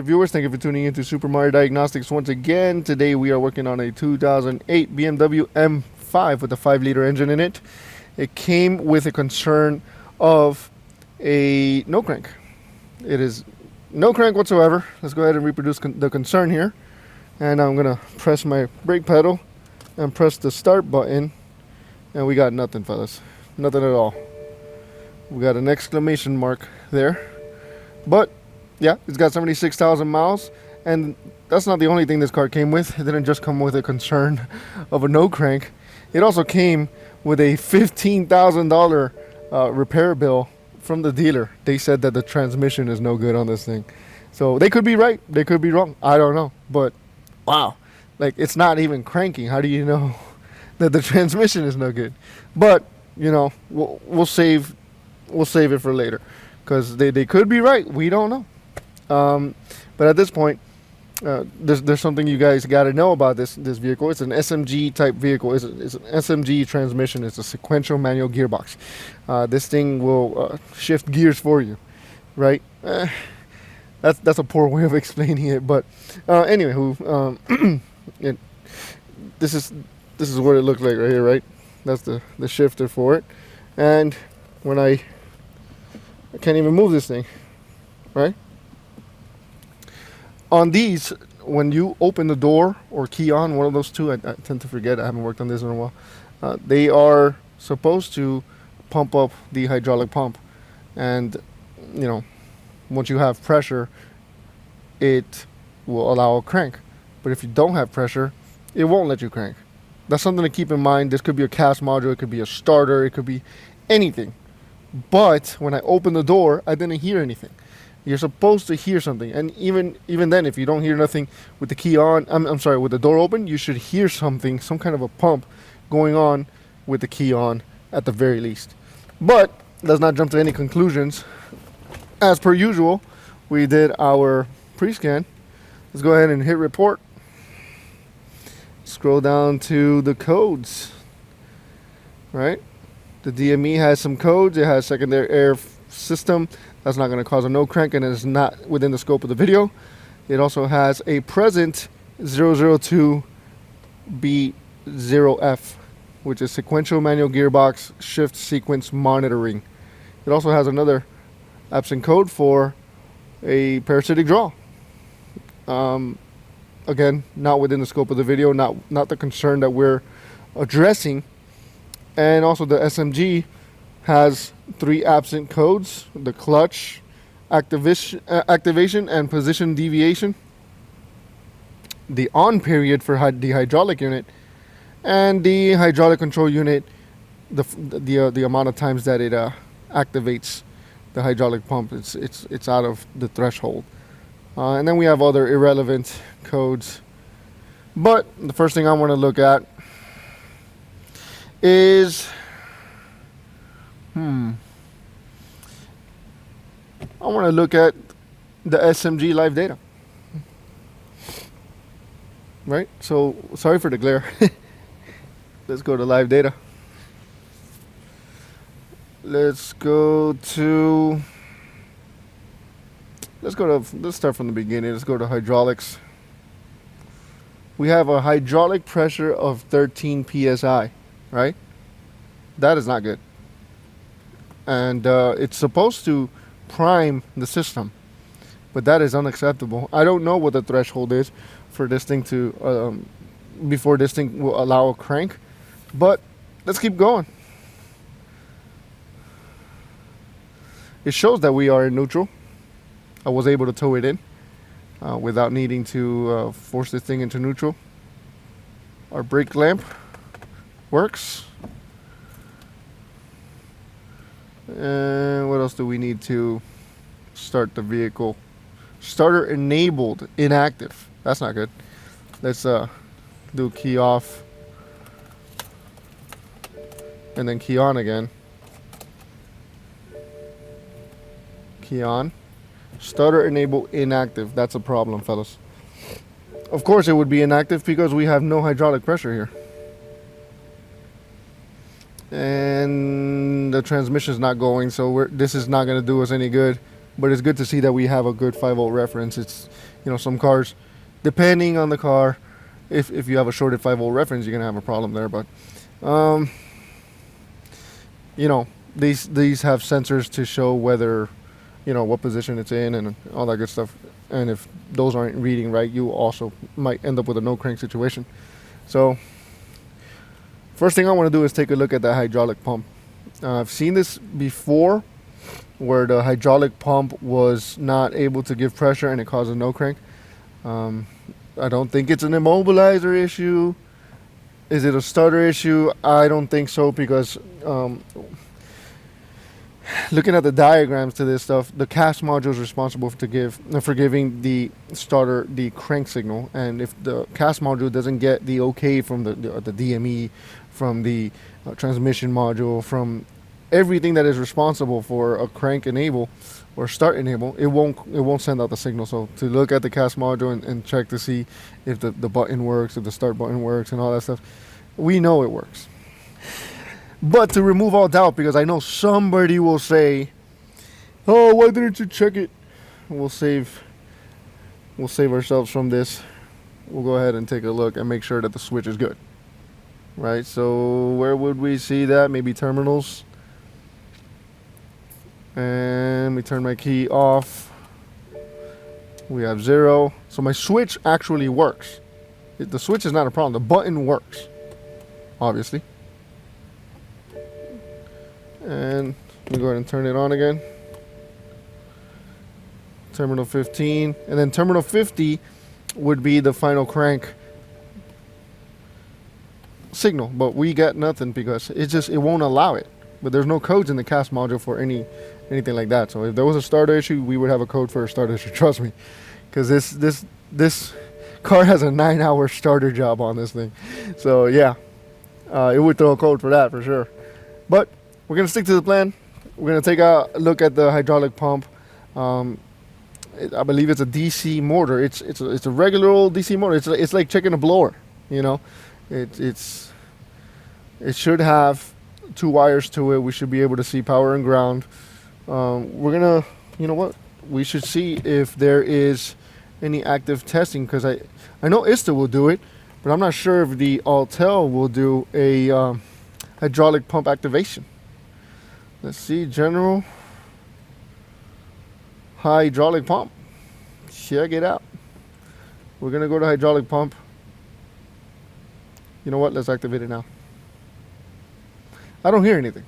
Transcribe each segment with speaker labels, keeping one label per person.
Speaker 1: resident viewers, thank you for tuning in to Supermariodiagnostics once again. Today we are working on a 2008 BMW M5 with a 5-liter engine in it. It came with a concern of a no crank. It is no crank whatsoever. Let's go ahead and reproduce the concern here. And I'm going to press my brake pedal and press the start button. And we got nothing, fellas. Nothing at all. We got an exclamation mark there. But yeah, it's got 76,000 miles, and that's not the only thing this car came with. It didn't just come with a concern of a no crank. It also came with a $15,000 repair bill from the dealer. They said that the transmission is no good on this thing. So they could be right, they could be wrong. I don't know, but wow, like it's not even cranking. How do you know that the transmission is no good? But you know, we'll save it for later, because they could be right. We don't know. But at this point, there's something you guys got to know about this vehicle. It's an SMG type vehicle. It's an SMG transmission. It's a sequential manual gearbox. This thing will shift gears for you, right? That's a poor way of explaining it. But anyway, this is what it looks like right here, right? That's the shifter for it. And when I can't even move this thing, right? On these, when you open the door or key on, one of those two, I tend to forget, I haven't worked on this in a while, they are supposed to pump up the hydraulic pump. And, you know, once you have pressure, it will allow a crank. But if you don't have pressure, it won't let you crank. That's something to keep in mind. This could be a cast module, it could be a starter, it could be anything. But when I opened the door, I didn't hear anything. You're supposed to hear something, and even then, if you don't hear nothing with the key on, I'm sorry, with the door open, you should hear something, some kind of a pump going on with the key on at the very least. But let's not jump to any conclusions. As per usual, we did our pre-scan. Let's go ahead and hit report. Scroll down to the codes, right? The DME has some codes. It has secondary air system. That's not going to cause a no crank, and it is not within the scope of the video. It also has a present 002B0F, which is sequential manual gearbox shift sequence monitoring. It also has another absent code for a parasitic draw. Again, not within the scope of the video, not the concern that we're addressing. And also the SMG has 3 absent codes: the clutch, activation and position deviation, the on period for the hydraulic unit, and the hydraulic control unit, the amount of times that it activates the hydraulic pump. It's out of the threshold. And then we have other irrelevant codes. But the first thing I want to look at is I want to look at the SMG live data. Right? So, sorry for the glare. Let's go to live data. Let's start from the beginning. Let's go to hydraulics. We have a hydraulic pressure of 13 psi, right? That is not good. And it's supposed to prime the system, but that is unacceptable. I don't know what the threshold is for this thing to before this thing will allow a crank, but let's keep going. It shows that we are in neutral. I was able to tow it in without needing to force this thing into neutral. Our brake lamp works. And what else do we need to start the vehicle? Starter enabled, inactive. That's not good. Let's do key off and then key on again. Key on. Starter enable inactive. That's a problem, fellas. Of course it would be inactive because we have no hydraulic pressure here. And the transmission is not going, so this is not going to do us any good. But it's good to see that we have a good 5-volt reference. some cars, depending on the car, if you have a shorted 5-volt reference, you're gonna have a problem there. But um, these have sensors to show whether what position it's in and all that good stuff. And if those aren't reading right, you also might end up with a no crank situation. So first thing I want to do is take a look at the hydraulic pump. I've seen this before where the hydraulic pump was not able to give pressure and it caused a no crank. I don't think it's an immobilizer issue. Is it a starter issue? I don't think so, because looking at the diagrams to this stuff, the cast module is responsible for giving the starter the crank signal, and if the cast module doesn't get the okay from the DME, from the transmission module, from everything that is responsible for a crank enable or start enable, it won't send out the signal. So to look at the cast module and check to see if the button works, if the start button works, and all that stuff, we know it works. But to remove all doubt, because I know somebody will say, "Oh, why didn't you check it?" We'll save ourselves from this. We'll go ahead and take a look and make sure that the switch is good. Right, so where would we see that? Maybe terminals. And we turn my key off. We have 0. So my switch actually works. The switch is not a problem. The button works, obviously. And we go ahead and turn it on again. Terminal 15. And then terminal 50 would be the final crank signal. But we got nothing because it won't allow it. But there's no codes in the cast module for anything like that. So if there was a starter issue, we would have a code for a starter issue. Trust me, because this car has a 9-hour starter job on this thing. So yeah, it would throw a code for that for sure. But we're gonna stick to the plan. We're gonna take a look at the hydraulic pump. I believe it's a DC motor. It's a regular old DC motor. It's like checking a blower. It should have 2 wires to it. We should be able to see power and ground. We're gonna, we should see if there is any active testing, because I know ISTA will do it, but I'm not sure if the Altel will do a hydraulic pump activation. Let's see, general hydraulic pump. Check it out. We're gonna go to hydraulic pump. You know what? Let's activate it now. I don't hear anything,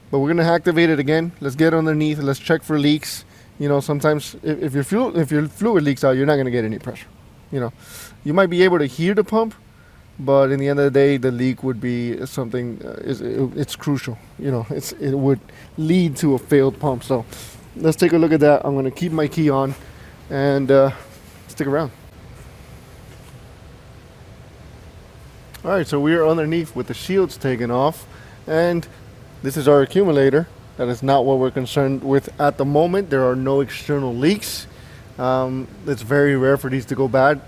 Speaker 1: but we're gonna activate it again. Let's get underneath. Let's check for leaks. Sometimes if your fluid leaks out, you're not gonna get any pressure. You might be able to hear the pump, but in the end of the day, the leak would be something. It's crucial. It would lead to a failed pump. So let's take a look at that. I'm gonna keep my key on and stick around. Alright, so we are underneath with the shields taken off, and this is our accumulator. That is not what we're concerned with at the moment. There are no external leaks. It's very rare for these to go bad.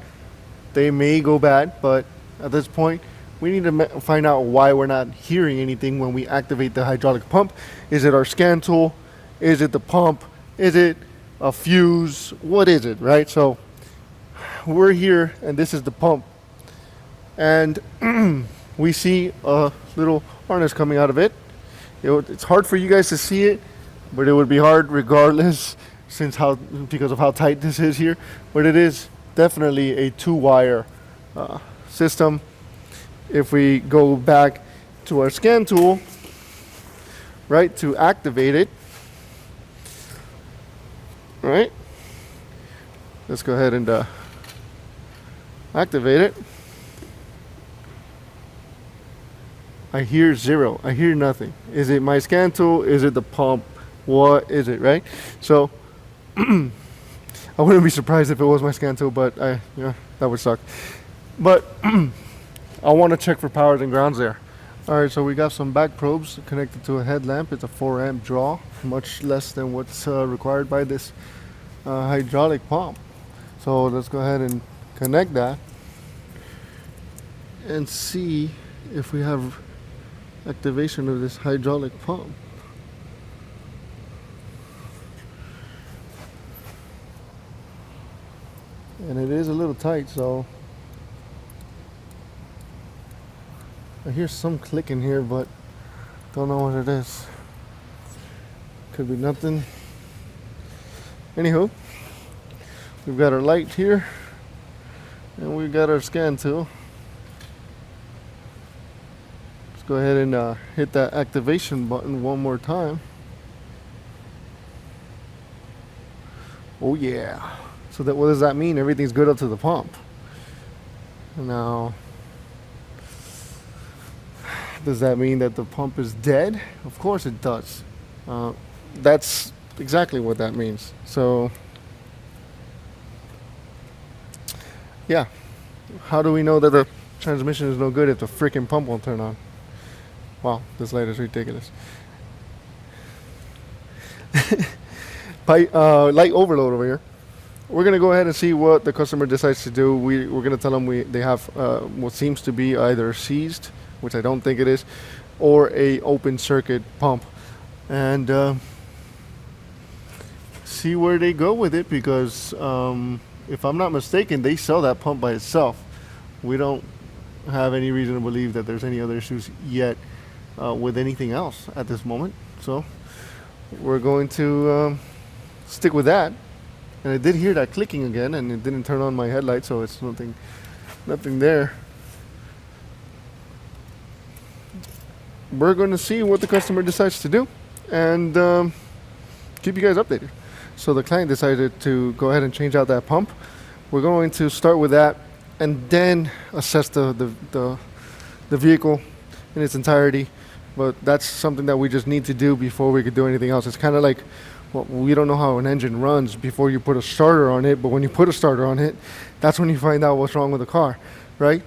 Speaker 1: They may go bad, but at this point we need to find out why we're not hearing anything when we activate the hydraulic pump. Is it our scan tool? Is it the pump? Is it a fuse? What is it, right? So we're here, and this is the pump. And we see a little harness coming out of it. It's hard for you guys to see it, but it would be hard regardless, because of how tight this is here. But it is definitely a 2-wire system. If we go back to our scan tool, right, to activate it, right, let's go ahead and activate it. I hear 0. I hear nothing. Is it my scan tool? Is it the pump? What is it, right? So I wouldn't be surprised if it was my scan tool, but that would suck. But I want to check for powers and grounds there. All right, so we got some back probes connected to a headlamp. It's a 4-amp draw, much less than what's required by this hydraulic pump. So let's go ahead and connect that and see if we have activation of this hydraulic pump. and it is a little tight, so I hear some clicking here, but don't know what it is. Could be nothing. Anywho, we've got our light here, and we've got our scan tool. Let's go ahead and hit that activation button one more time. Oh yeah. So that, what does that mean? Everything's good up to the pump. Now, does that mean that the pump is dead? Of course it does. That's exactly what that means. So, yeah. How do we know that the transmission is no good if the freaking pump won't turn on? Wow, this light is ridiculous. Light overload over here. We're gonna go ahead and see what the customer decides to do. We're gonna tell them they have what seems to be either seized, which I don't think it is, or a open circuit pump, and see where they go with it, because if I'm not mistaken, they sell that pump by itself. We don't have any reason to believe that there's any other issues yet with anything else at this moment. So we're going to stick with that. And I did hear that clicking again, and it didn't turn on my headlight, so it's nothing there. We're going to see what the customer decides to do, and keep you guys updated. So the client decided to go ahead and change out that pump. We're going to start with that, and then assess the vehicle in its entirety. But that's something that we just need to do before we could do anything else. It's kind of like, well, we don't know how an engine runs before you put a starter on it, but when you put a starter on it, that's when you find out what's wrong with the car, right?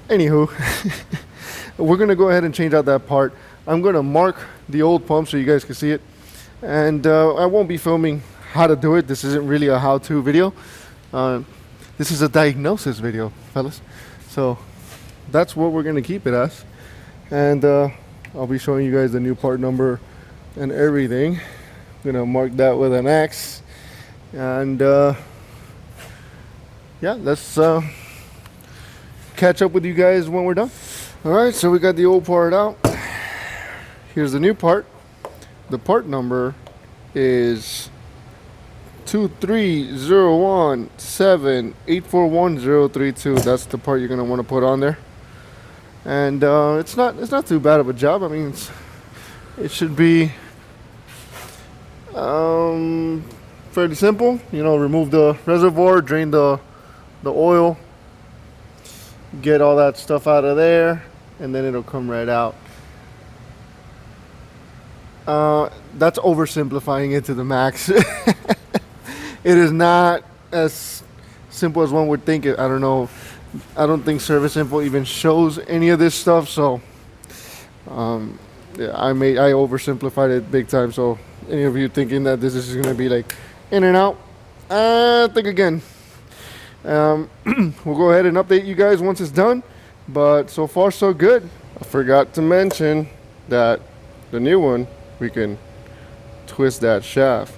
Speaker 1: Anywho, we're going to go ahead and change out that part. I'm going to mark the old pump so you guys can see it, and I won't be filming how to do it. This isn't really a how-to video. This is a diagnosis video, fellas. So that's what we're going to keep it as, and I'll be showing you guys the new part number and everything. I'm gonna mark that with an X, and yeah, let's catch up with you guys when we're done. All right, so we got the old part out. Here's the new part. The part number is 23017841032. That's the part you're gonna want to put on there, and it's not too bad of a job. I mean, it should be fairly simple. You know, remove the reservoir, drain the oil, get all that stuff out of there, and then it'll come right out. That's oversimplifying it to the max. It is not as simple as one would think it. I don't know. I don't think Service Info even shows any of this stuff, so yeah, I oversimplified it big time. So any of you thinking that this is gonna be like in and out, think again. We'll go ahead and update you guys once it's done, but so far so good. I forgot to mention that the new one, we can twist that shaft,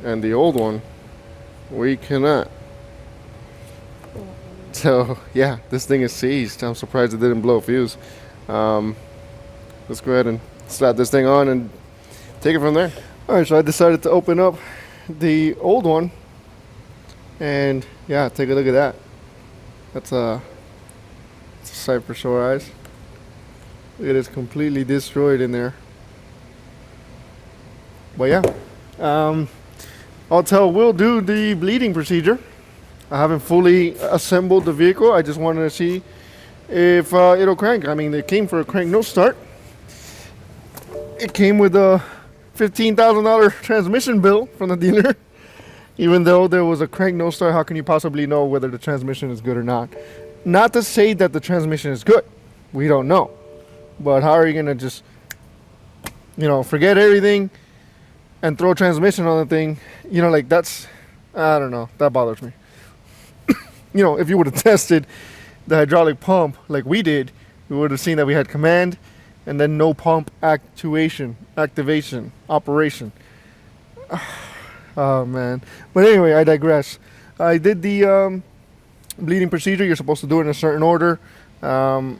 Speaker 1: and the old one we cannot. So yeah, this thing is seized. I'm surprised it didn't blow a fuse. Let's go ahead and slap this thing on and take it from there. Alright, so I decided to open up the old one, and yeah, take a look at that. It's a sight for sore eyes. It is completely destroyed in there. But yeah, I'll tell Will do the bleeding procedure. I haven't fully assembled the vehicle. I just wanted to see if it'll crank. I mean, it came for a crank no start. It came with a $15,000 transmission bill from the dealer. Even though there was a crank no start, how can you possibly know whether the transmission is good or not? Not to say that the transmission is good. We don't know. But how are you going to just, you know, forget everything and throw transmission on the thing? You know, like that's, I don't know. That bothers me. You know, if you would have tested the hydraulic pump like we did, we would have seen that we had command and then no pump activation, operation. Oh man. But anyway, I digress. I did the bleeding procedure. You're supposed to do it in a certain order. Um,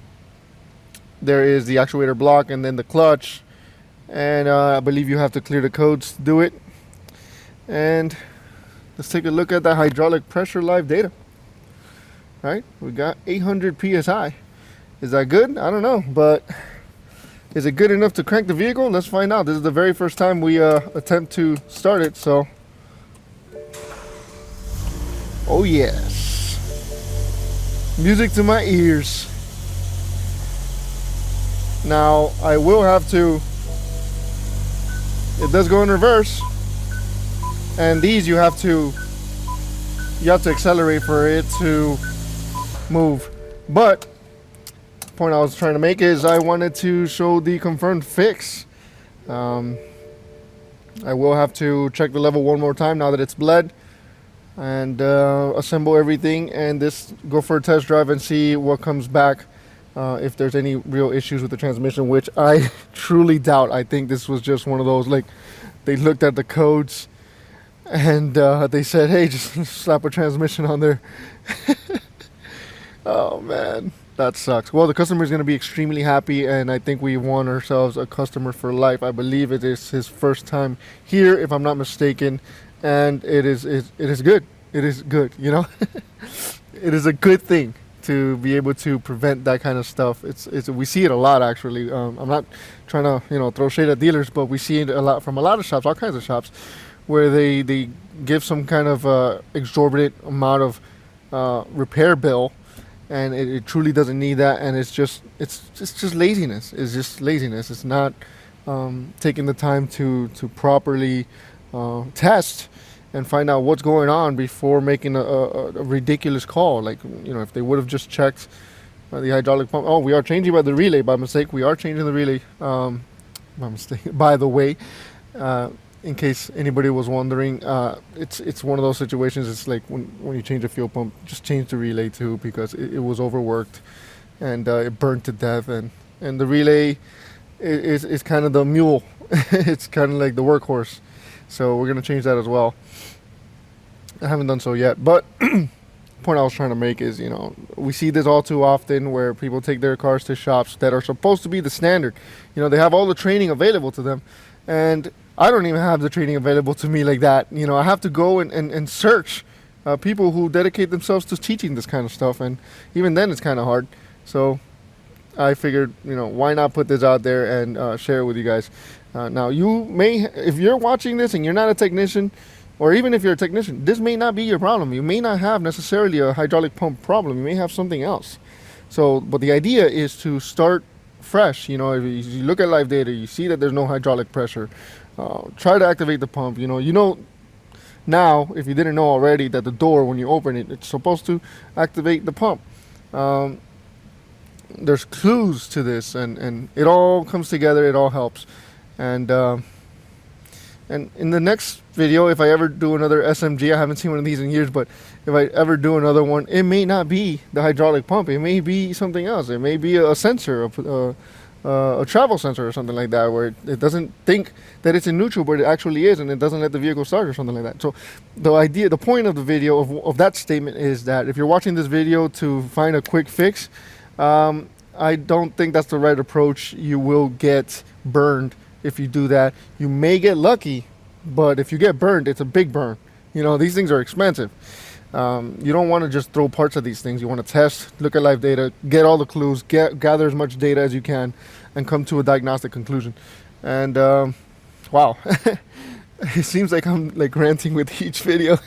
Speaker 1: there is the actuator block and then the clutch, and I believe you have to clear the codes to do it. And let's take a look at the hydraulic pressure live data. Right, we got 800 psi. Is that good? I don't know, but is it good enough to crank the vehicle? Let's find out. This is the very first time we attempt to start it, so. Oh yes, music to my ears. Now I will have to, it does go in reverse, and these you have to accelerate for it to move. But the point I was trying to make is I wanted to show the confirmed fix. I will have to check the level one more time now that it's bled, and assemble everything and this go for a test drive and see what comes back, if there's any real issues with the transmission, which I truly doubt. I think this was just one of those, like, they looked at the codes and they said, hey, just slap a transmission on there. Oh man, that sucks. Well, the customer is going to be extremely happy, and I think we won ourselves a customer for life. I believe it is his first time here, if I'm not mistaken, and it is good. It is good, you know. It is a good thing to be able to prevent that kind of stuff. We see it a lot, actually. I'm not trying to throw shade at dealers, but we see it a lot from a lot of shops, all kinds of shops, where they give some kind of exorbitant amount of repair bill. And it truly doesn't need that, and it's just laziness. It's just laziness. It's not taking the time to properly test and find out what's going on before making a ridiculous call. Like, if they would have just checked the hydraulic pump. Oh, we are changing by the relay by mistake. We are changing the relay by mistake. By the way, in case anybody was wondering, it's one of those situations. It's like when you change a fuel pump, just change the relay too, because it was overworked and it burned to death, and the relay is kind of the mule. It's kind of like the workhorse, so we're gonna change that as well. I haven't done so yet, but point I was trying to make is, we see this all too often where people take their cars to shops that are supposed to be the standard. They have all the training available to them, and I don't even have the training available to me like that. I have to go and search people who dedicate themselves to teaching this kind of stuff, and even then it's kind of hard. So I figured, why not put this out there and share it with you guys. Now, you may, if you're watching this and you're not a technician, or even if you're a technician, this may not be your problem. You may not have necessarily a hydraulic pump problem. You may have something else. So, but the idea is to start fresh. If you look at live data, you see that there's no hydraulic pressure. Try to activate the pump. Now, if you didn't know already, that the door, when you open it, it's supposed to activate the pump. There's clues to this, and it all comes together. It all helps. And in the next video, if I ever do another SMG, I haven't seen one of these in years, but if I ever do another one, it may not be the hydraulic pump. It may be something else. It may be a sensor, a travel sensor or something like that, where it doesn't think that it's in neutral, but it actually is, and it doesn't let the vehicle start or something like that. So the point of the video, of that statement, is that if you're watching this video to find a quick fix, I don't think that's the right approach. You will get burned if you do that. You may get lucky, but if you get burned, it's a big burn. These things are expensive. You don't want to just throw parts of these things. You want to test, look at live data, get all the clues, gather as much data as you can, and come to a diagnostic conclusion. And wow, it seems like I'm ranting with each video.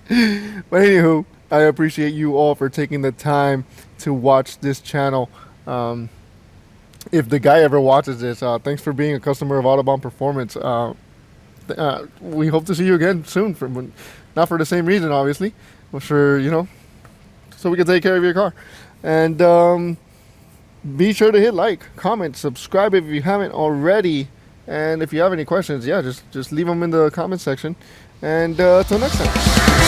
Speaker 1: But anywho, I appreciate you all for taking the time to watch this channel. If the guy ever watches this, thanks for being a customer of Autobahn Performance. We hope to see you again soon. Not for the same reason, obviously, but for, so we can take care of your car. And be sure to hit like, comment, subscribe if you haven't already. And if you have any questions, just leave them in the comment section. And till next time.